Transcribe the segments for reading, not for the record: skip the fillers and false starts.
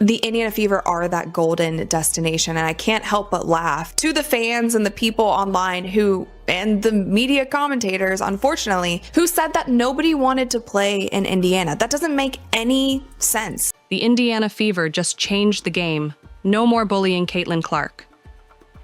The Indiana Fever are that golden destination, and I can't help but laugh to the fans and the people online and the media commentators, unfortunately, who said that nobody wanted to play in Indiana. That doesn't make any sense. The Indiana Fever just changed the game. No more bullying Caitlin Clark.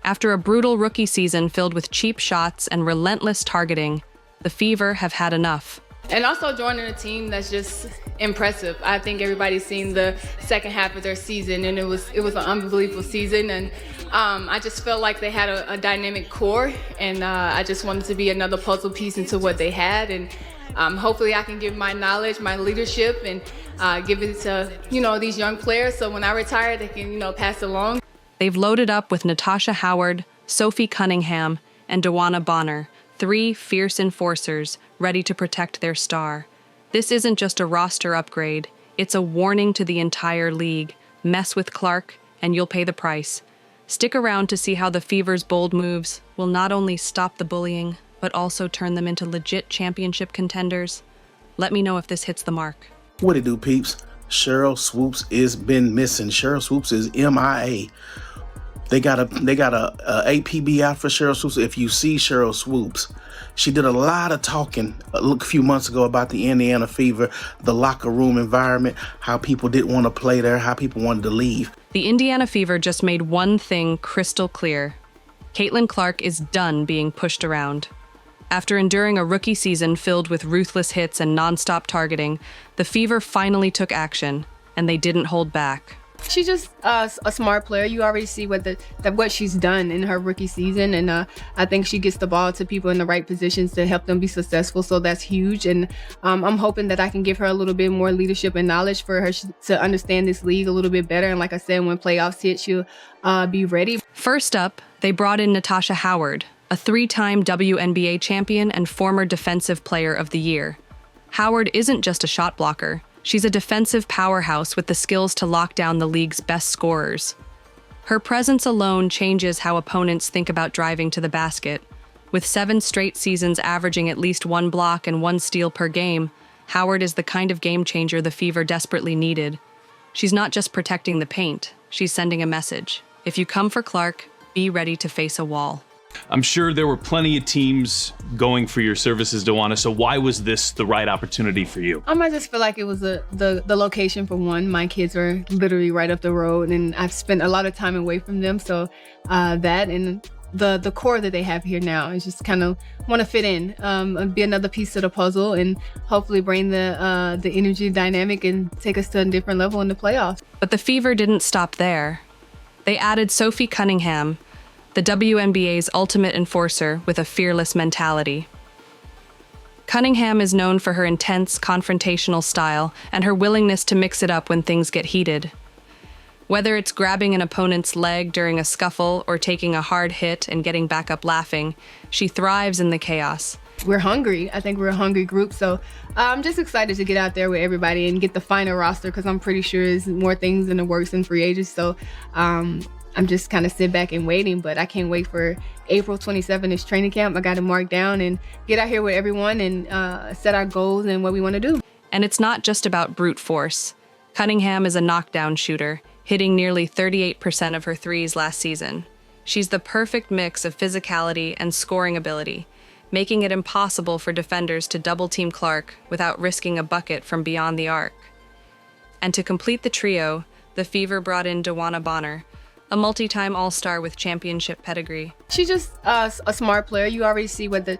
After a brutal rookie season filled with cheap shots and relentless targeting, the Fever have had enough. And also joining a team that's just impressive. I think everybody's seen the second half of their season, and it was an unbelievable season. And I just felt like they had a dynamic core, and I just wanted to be another puzzle piece into what they had. And hopefully I can give my knowledge, my leadership, and give it to these young players. So when I retire, they can pass it along. They've loaded up with Natasha Howard, Sophie Cunningham, and DeWanna Bonner, 3 fierce enforcers ready to protect their star. This isn't just a roster upgrade, it's a warning to the entire league. Mess with Clark, and you'll pay the price. Stick around to see how the Fever's bold moves will not only stop the bullying, but also turn them into legit championship contenders. Let me know if this hits the mark. What it do, peeps? Sheryl Swoopes is been missing. Sheryl Swoopes is MIA. They got a APB out for Sheryl Swoopes. If you see Sheryl Swoopes, she did a lot of talking a few months ago about the Indiana Fever, the locker room environment, how people didn't want to play there, how people wanted to leave. The Indiana Fever just made one thing crystal clear. Caitlin Clark is done being pushed around. After enduring a rookie season filled with ruthless hits and nonstop targeting, the Fever finally took action, and they didn't hold back. She's just a smart player. You already see what she's done in her rookie season, and I think she gets the ball to people in the right positions to help them be successful. So that's huge, and I'm hoping that I can give her a little bit more leadership and knowledge for her to understand this league a little bit better. And like I said, when playoffs hit, she'll be ready. First up, they brought in Natasha Howard, a 3-time WNBA champion and former Defensive Player of the Year. Howard isn't just a shot blocker. She's a defensive powerhouse with the skills to lock down the league's best scorers. Her presence alone changes how opponents think about driving to the basket. With 7 straight seasons averaging at least 1 block and 1 steal per game, Howard is the kind of game changer the Fever desperately needed. She's not just protecting the paint, she's sending a message. If you come for Clark, be ready to face a wall. I'm sure there were plenty of teams going for your services, DeWanna, so why was this the right opportunity for you? I just feel like it was the location for one. My kids are literally right up the road, and I've spent a lot of time away from them, so that and the core that they have here now is just kind of want to fit in, and be another piece to the puzzle, and hopefully bring the energy dynamic and take us to a different level in the playoffs. But the Fever didn't stop there. They added Sophie Cunningham, the WNBA's ultimate enforcer with a fearless mentality. Cunningham is known for her intense, confrontational style and her willingness to mix it up when things get heated. Whether it's grabbing an opponent's leg during a scuffle or taking a hard hit and getting back up laughing, she thrives in the chaos. We're hungry. I think we're a hungry group, so I'm just excited to get out there with everybody and get the final roster, because I'm pretty sure there's more things in the works in free agents, so I'm just kind of sit back and waiting, but I can't wait for April 27th is training camp. I got to mark down and get out here with everyone and set our goals and what we want to do. And it's not just about brute force. Cunningham is a knockdown shooter, hitting nearly 38% of her threes last season. She's the perfect mix of physicality and scoring ability, making it impossible for defenders to double-team Clark without risking a bucket from beyond the arc. And to complete the trio, the Fever brought in DeWanna Bonner, a multi-time All-Star with championship pedigree. She's just a smart player. You already see what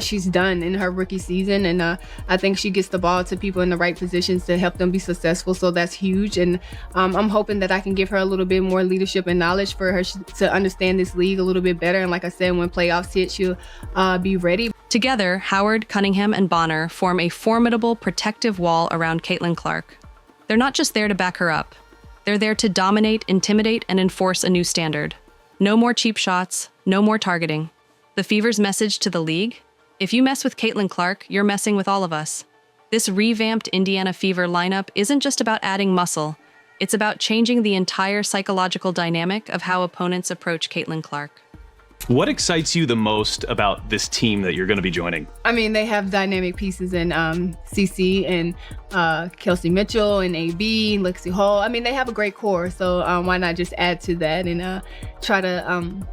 she's done in her rookie season, and I think she gets the ball to people in the right positions to help them be successful. So that's huge, and I'm hoping that I can give her a little bit more leadership and knowledge for her to understand this league a little bit better. And like I said, when playoffs hit, she'll be ready. Together, Howard, Cunningham, and Bonner form a formidable protective wall around Caitlin Clark. They're not just there to back her up. They're there to dominate, intimidate, and enforce a new standard. No more cheap shots, no more targeting. The Fever's message to the league? If you mess with Caitlin Clark, you're messing with all of us. This revamped Indiana Fever lineup isn't just about adding muscle. It's about changing the entire psychological dynamic of how opponents approach Caitlin Clark. What excites you the most about this team that you're going to be joining? I mean, they have dynamic pieces in CC and Kelsey Mitchell and AB, Lexi Hall. I mean, they have a great core, so why not just add to that and try to,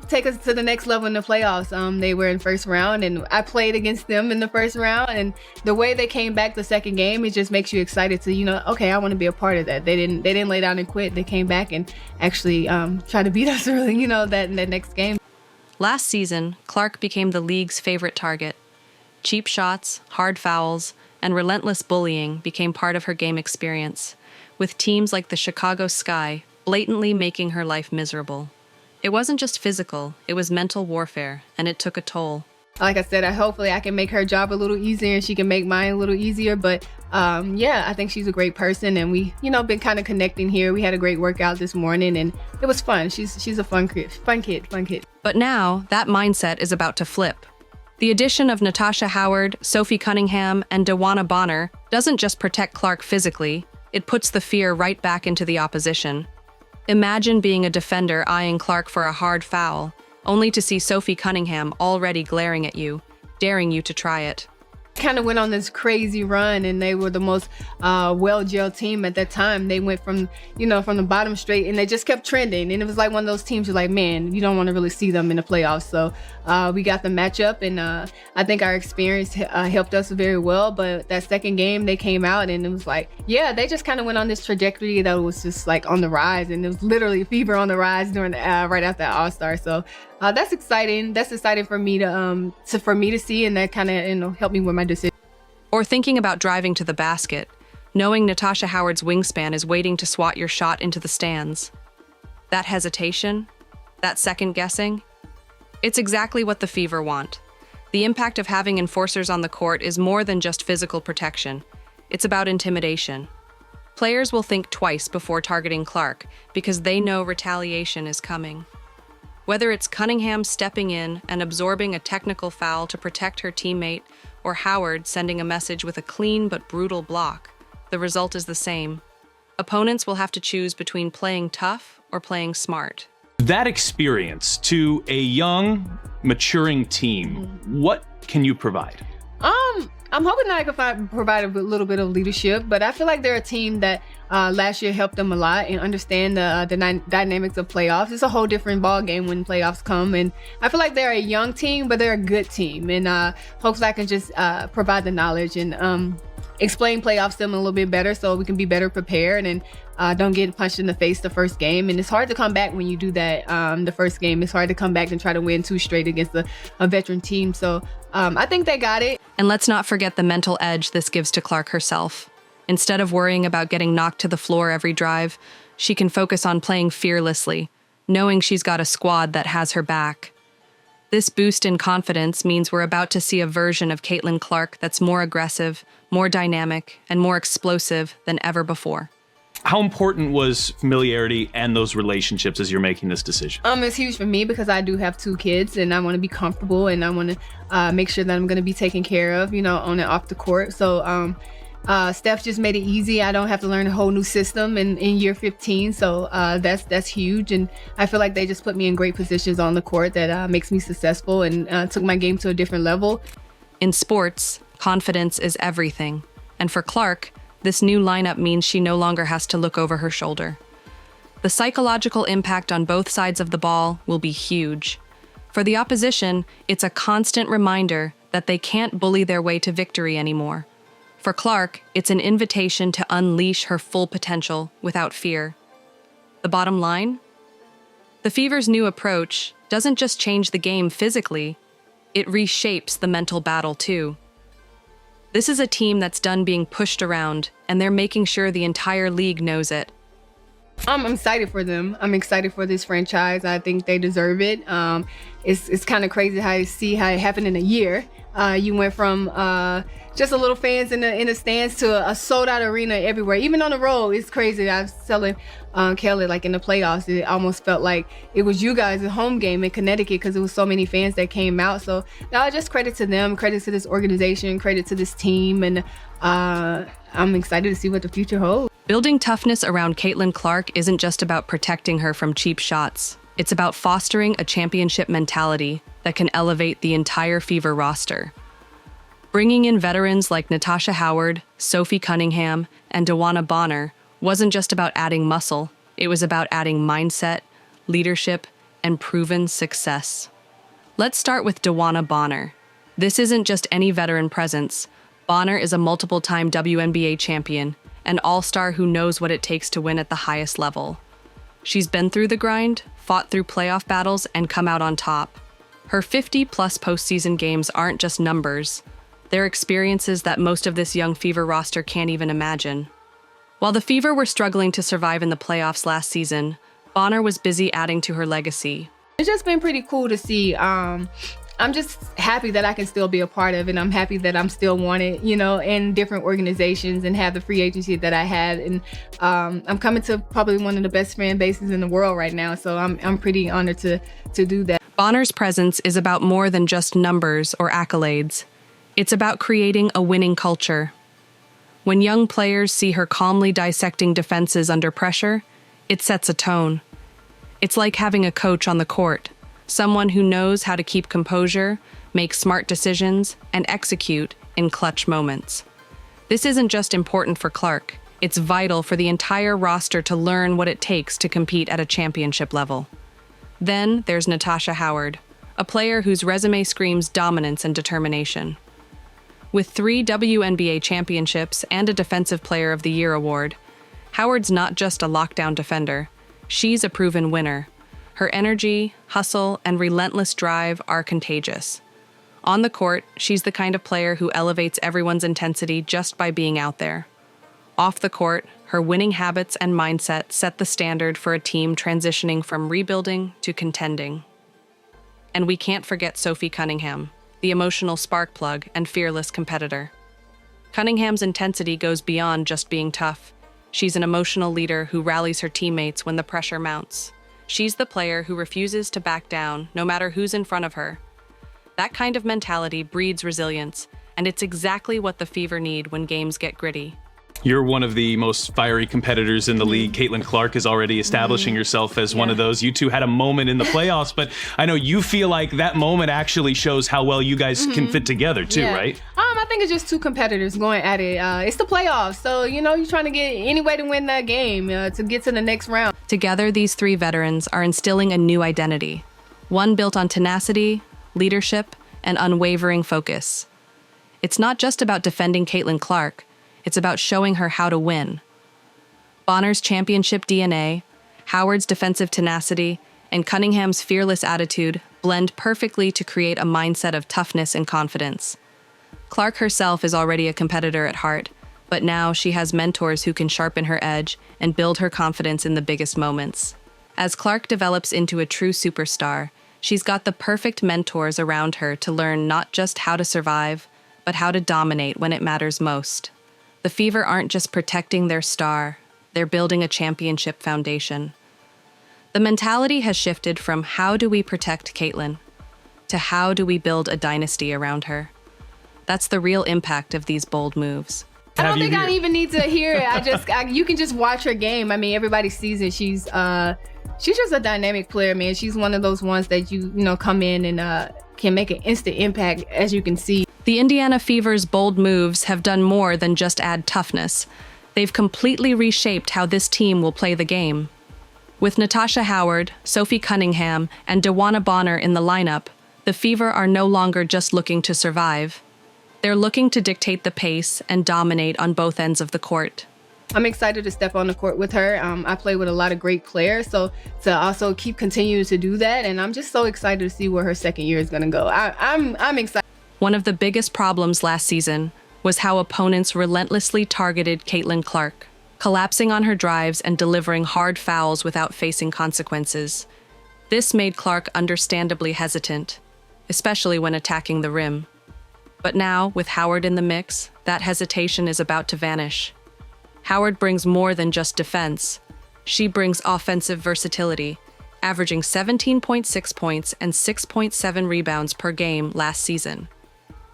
take us to the next level in the playoffs. They were in first round, and I played against them in the first round, and the way they came back the second game, it just makes you excited to, okay, I want to be a part of that. They didn't lay down and quit. They came back and actually try to beat us really, that next game. Last season, Clark became the league's favorite target. Cheap shots, hard fouls, and relentless bullying became part of her game experience, with teams like the Chicago Sky blatantly making her life miserable. It wasn't just physical, it was mental warfare, and it took a toll. Like I said, hopefully I can make her job a little easier and she can make mine a little easier. But I think she's a great person, and we, been kind of connecting here. We had a great workout this morning, and it was fun. She's a fun kid. But now, that mindset is about to flip. The addition of Natasha Howard, Sophie Cunningham, and DeWanna Bonner doesn't just protect Clark physically, it puts the fear right back into the opposition. Imagine being a defender eyeing Clark for a hard foul, only to see Sophie Cunningham already glaring at you, daring you to try it. Kind of went on this crazy run, and they were the most well-gelled team at that time. They went from the bottom straight, and they just kept trending. And it was like one of those teams you're like, man, you don't want to really see them in the playoffs. So we got the matchup, and I think our experience helped us very well. But that second game, they came out, and it was like, they just kind of went on this trajectory that was just like on the rise, and it was literally fever on the rise during right after All-Star. So that's exciting. That's exciting for me to see, and that kind of helped me with my decision. Or thinking about driving to the basket, knowing Natasha Howard's wingspan is waiting to swat your shot into the stands. That hesitation, that second guessing, it's exactly what the Fever want. The impact of having enforcers on the court is more than just physical protection. It's about intimidation. Players will think twice before targeting Clark because they know retaliation is coming. Whether it's Cunningham stepping in and absorbing a technical foul to protect her teammate, or Howard sending a message with a clean but brutal block, the result is the same. Opponents will have to choose between playing tough or playing smart. That experience to a young, maturing team, what can you provide? I'm hoping that I can provide a little bit of leadership, but I feel like they're a team that last year helped them a lot and understand the dynamics of playoffs. It's a whole different ball game when playoffs come, and I feel like they're a young team, but they're a good team, and hopefully I can just provide the knowledge and explain playoffs to them a little bit better so we can be better prepared and don't get punched in the face the first game. And it's hard to come back when you do that the first game. It's hard to come back and try to win 2 straight against a veteran team. So I think they got it. And let's not forget the mental edge this gives to Clark herself. Instead of worrying about getting knocked to the floor every drive, she can focus on playing fearlessly, knowing she's got a squad that has her back. This boost in confidence means we're about to see a version of Caitlin Clark that's more aggressive, more dynamic, and more explosive than ever before. How important was familiarity and those relationships as you're making this decision? It's huge for me because I do have 2 kids, and I want to be comfortable, and I want to make sure that I'm going to be taken care of, on and off the court. So Steph just made it easy. I don't have to learn a whole new system in year 15. So that's huge. And I feel like they just put me in great positions on the court that makes me successful and took my game to a different level. In sports, confidence is everything. And for Clark, this new lineup means she no longer has to look over her shoulder. The psychological impact on both sides of the ball will be huge. For the opposition, it's a constant reminder that they can't bully their way to victory anymore. For Clark, it's an invitation to unleash her full potential without fear. The bottom line? The Fever's new approach doesn't just change the game physically, it reshapes the mental battle too. This is a team that's done being pushed around, and they're making sure the entire league knows it. I'm excited for them. I'm excited for this franchise. I think they deserve it. It's kind of crazy how you see how it happened in a year. You went from just a little fans in the stands to a sold out arena everywhere. Even on the road, it's crazy. I was telling Kelly, like in the playoffs, it almost felt like it was you guys' home game in Connecticut because there was so many fans that came out. So now just credit to them, credit to this organization, credit to this team, and I'm excited to see what the future holds. Building toughness around Caitlin Clark isn't just about protecting her from cheap shots. It's about fostering a championship mentality that can elevate the entire Fever roster. Bringing in veterans like Natasha Howard, Sophie Cunningham, and DeWanna Bonner wasn't just about adding muscle, it was about adding mindset, leadership, and proven success. Let's start with DeWanna Bonner. This isn't just any veteran presence. Bonner is a multiple-time WNBA champion, an all-star who knows what it takes to win at the highest level. She's been through the grind, fought through playoff battles, and come out on top. Her 50-plus postseason games aren't just numbers. They're experiences that most of this young Fever roster can't even imagine. While the Fever were struggling to survive in the playoffs last season, Bonner was busy adding to her legacy. It's just been pretty cool to see. I'm just happy that I can still be a part of it. And I'm happy that I'm still wanted, in different organizations and have the free agency that I had. And I'm coming to probably one of the best fan bases in the world right now. So I'm pretty honored to do that. Bonner's presence is about more than just numbers or accolades. It's about creating a winning culture. When young players see her calmly dissecting defenses under pressure, it sets a tone. It's like having a coach on the court, someone who knows how to keep composure, make smart decisions, and execute in clutch moments. This isn't just important for Clark, it's vital for the entire roster to learn what it takes to compete at a championship level. Then there's Natasha Howard, a player whose resume screams dominance and determination. With 3 WNBA championships and a Defensive Player of the Year award, Howard's not just a lockdown defender, she's a proven winner. Her energy, hustle, and relentless drive are contagious. On the court, she's the kind of player who elevates everyone's intensity just by being out there. Off the court, her winning habits and mindset set the standard for a team transitioning from rebuilding to contending. And we can't forget Sophie Cunningham, the emotional spark plug and fearless competitor. Cunningham's intensity goes beyond just being tough. She's an emotional leader who rallies her teammates when the pressure mounts. She's the player who refuses to back down, no matter who's in front of her. That kind of mentality breeds resilience, and it's exactly what the Fever need when games get gritty. You're one of the most fiery competitors in the league. Caitlin Clark is already establishing herself as one of those. You two had a moment in the playoffs, but I know you feel like that moment actually shows how well you guys can fit together too, right? I think it's just two competitors going at it. It's the playoffs, so you're trying to get any way to win that game to get to the next round. Together, these 3 veterans are instilling a new identity, one built on tenacity, leadership, and unwavering focus. It's not just about defending Caitlin Clark, it's about showing her how to win. Bonner's championship DNA, Howard's defensive tenacity, and Cunningham's fearless attitude blend perfectly to create a mindset of toughness and confidence. Clark herself is already a competitor at heart, but now she has mentors who can sharpen her edge and build her confidence in the biggest moments. As Clark develops into a true superstar, she's got the perfect mentors around her to learn not just how to survive, but how to dominate when it matters most. The Fever aren't just protecting their star, they're building a championship foundation. The mentality has shifted from how do we protect Caitlin to how do we build a dynasty around her. That's the real impact of these bold moves. I don't think I even need to hear it. You can just watch her game. I mean, everybody sees it. She's just a dynamic player, man. She's one of those ones that you come in and can make an instant impact, as you can see. The Indiana Fever's bold moves have done more than just add toughness. They've completely reshaped how this team will play the game. With Natasha Howard, Sophie Cunningham, and DeWanna Bonner in the lineup, the Fever are no longer just looking to survive. They're looking to dictate the pace and dominate on both ends of the court. I'm excited to step on the court with her. I play with a lot of great players, so to also keep continuing to do that, and I'm just so excited to see where her second year is going to go. I'm excited. One of the biggest problems last season was how opponents relentlessly targeted Caitlin Clark, collapsing on her drives and delivering hard fouls without facing consequences. This made Clark understandably hesitant, especially when attacking the rim. But now, with Howard in the mix, that hesitation is about to vanish. Howard brings more than just defense. She brings offensive versatility, averaging 17.6 points and 6.7 rebounds per game last season.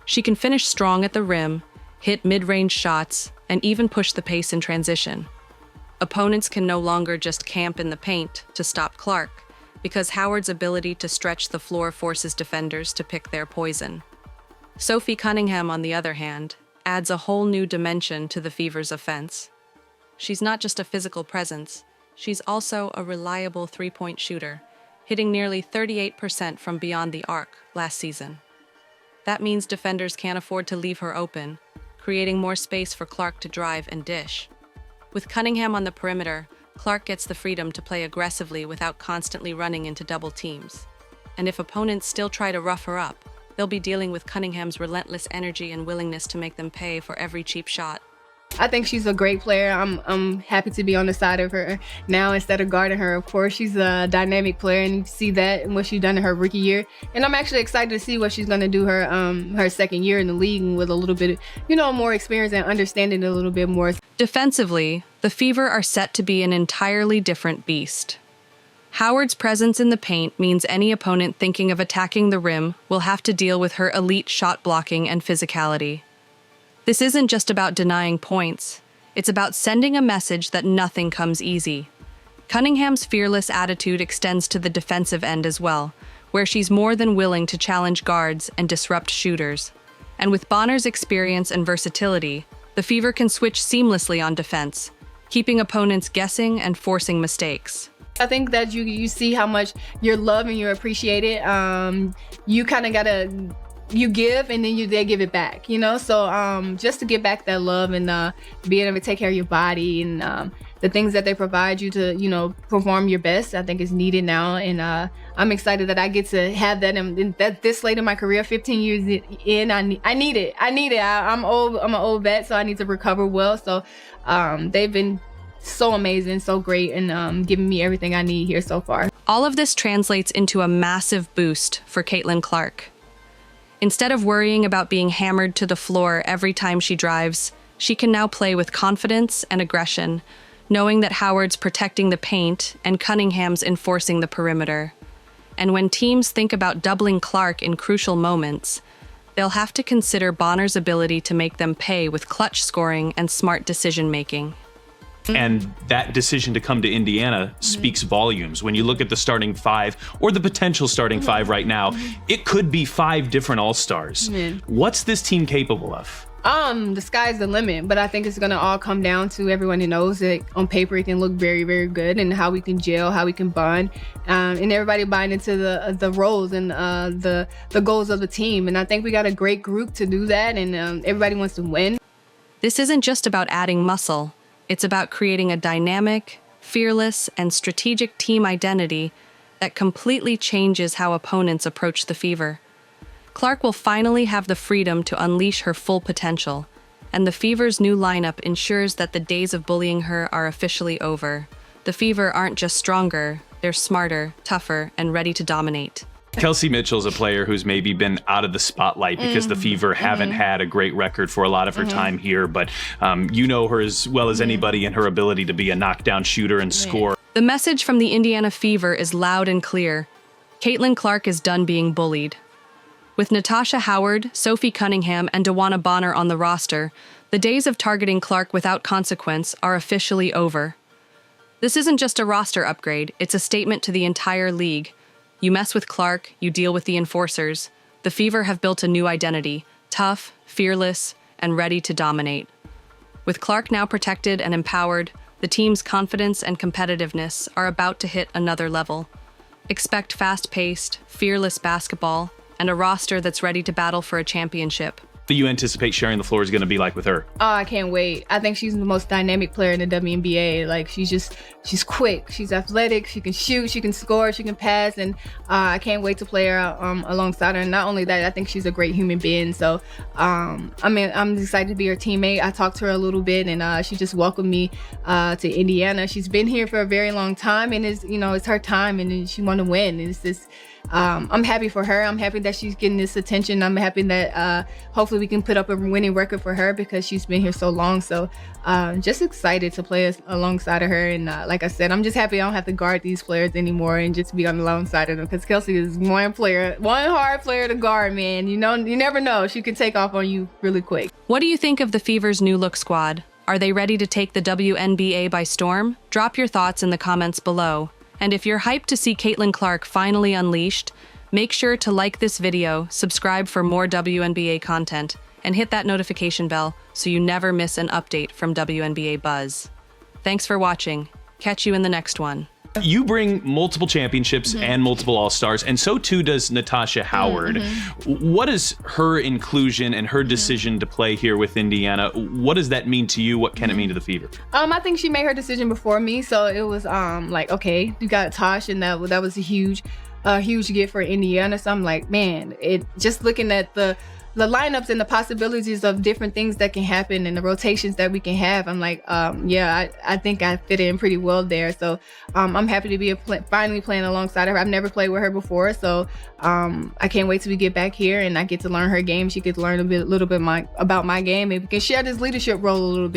She can finish strong at the rim, hit mid-range shots, and even push the pace in transition. Opponents can no longer just camp in the paint to stop Clark. because Howard's ability to stretch the floor forces defenders to pick their poison. Sophie Cunningham, on the other hand, adds a whole new dimension to the Fever's offense. She's not just a physical presence, she's also a reliable three-point shooter, hitting nearly 38% from beyond the arc last season. That means defenders can't afford to leave her open, creating more space for Clark to drive and dish. With Cunningham on the perimeter, Clark gets the freedom to play aggressively without constantly running into double teams. And if opponents still try to rough her up, they'll be dealing with Cunningham's relentless energy and willingness to make them pay for every cheap shot. I think she's a great player. I'm happy to be on the side of her now instead of guarding her. Of course, she's a dynamic player, and you see that in what she's done in her rookie year. And I'm actually excited to see what she's going to do her second year in the league with a little bit, more experience and understanding a little bit more. Defensively, the Fever are set to be an entirely different beast. Howard's presence in the paint means any opponent thinking of attacking the rim will have to deal with her elite shot blocking and physicality. This isn't just about denying points, it's about sending a message that nothing comes easy. Cunningham's fearless attitude extends to the defensive end as well, where she's more than willing to challenge guards and disrupt shooters. And with Bonner's experience and versatility, the Fever can switch seamlessly on defense, keeping opponents guessing and forcing mistakes. I think that you see how much you're loved and you're appreciated. You kind of gotta give and then they give it back, so just to give back that love and being able to take care of your body and the things that they provide you to perform your best, I think is needed now. And I'm excited that I get to have that and that this late in my career, 15 years in, I need it. I'm old. I'm an old vet, so I need to recover well. So they've been so amazing, so great, and giving me everything I need here so far. All of this translates into a massive boost for Caitlin Clark. Instead of worrying about being hammered to the floor every time she drives, she can now play with confidence and aggression, knowing that Howard's protecting the paint and Cunningham's enforcing the perimeter. And when teams think about doubling Clark in crucial moments, they'll have to consider Bonner's ability to make them pay with clutch scoring and smart decision-making. And that decision to come to Indiana speaks volumes. When you look at the starting five or the potential starting five right now, it could be 5 different All-Stars. What's this team capable of? The sky's the limit, but I think it's gonna all come down to everyone who knows that on paper it can look very, very good, and how we can gel, how we can bond, and everybody buying into the roles and the goals of the team. And I think we got a great group to do that, and everybody wants to win. This isn't just about adding muscle. It's about creating a dynamic, fearless, and strategic team identity that completely changes how opponents approach the Fever. Clark will finally have the freedom to unleash her full potential, and the Fever's new lineup ensures that the days of bullying her are officially over. The Fever aren't just stronger, they're smarter, tougher, and ready to dominate. Kelsey Mitchell's a player who's maybe been out of the spotlight because the Fever haven't had a great record for a lot of her time here, but you know her as well as anybody in her ability to be a knockdown shooter and score. The message from the Indiana Fever is loud and clear. Caitlin Clark is done being bullied. With Natasha Howard, Sophie Cunningham, and DeWanna Bonner on the roster, the days of targeting Clark without consequence are officially over. This isn't just a roster upgrade, it's a statement to the entire league. You mess with Clark, you deal with the enforcers. The Fever have built a new identity, tough, fearless, and ready to dominate. With Clark now protected and empowered, the team's confidence and competitiveness are about to hit another level. Expect fast-paced, fearless basketball, and a roster that's ready to battle for a championship. Do you anticipate sharing the floor is going to be like with her? Oh, I can't wait. I think she's the most dynamic player in the WNBA. Like, she's quick, she's athletic, she can shoot, she can score, she can pass, and I can't wait to play her alongside her. And not only that, I think she's a great human being. So, I'm excited to be her teammate. I talked to her a little bit, and she just welcomed me to Indiana. She's been here for a very long time, and it's her time, and she want to win. And it's just, I'm happy for her. I'm happy that she's getting this attention. I'm happy that hopefully we can put up a winning record for her because she's been here so long. So just excited to play alongside of her. And like I said, I'm just happy I don't have to guard these players anymore and just be on the alongside of them, because Kelsey is one hard player to guard, man. You never know. She can take off on you really quick. What do you think of the Fever's new look squad? Are they ready to take the WNBA by storm? Drop your thoughts in the comments below. And if you're hyped to see Caitlin Clark finally unleashed, make sure to like this video, subscribe for more WNBA content, and hit that notification bell so you never miss an update from WNBA Buzz. Thanks for watching. Catch you in the next one. You bring multiple championships and multiple All-Stars, and so too does Natasha Howard. What is her inclusion and her decision to play here with Indiana? What does that mean to you? What can it mean to the Fever? I think she made her decision before me, so it was like, okay, you got Tosh, and that was a huge gift for Indiana. So I'm like, man, it just looking at the lineups and the possibilities of different things that can happen and the rotations that we can have. I'm like, yeah, I think I fit in pretty well there. So I'm happy to be finally playing alongside her. I've never played with her before, so I can't wait till we get back here and I get to learn her game. She gets to learn a little bit about my game, and we can share this leadership role a little bit.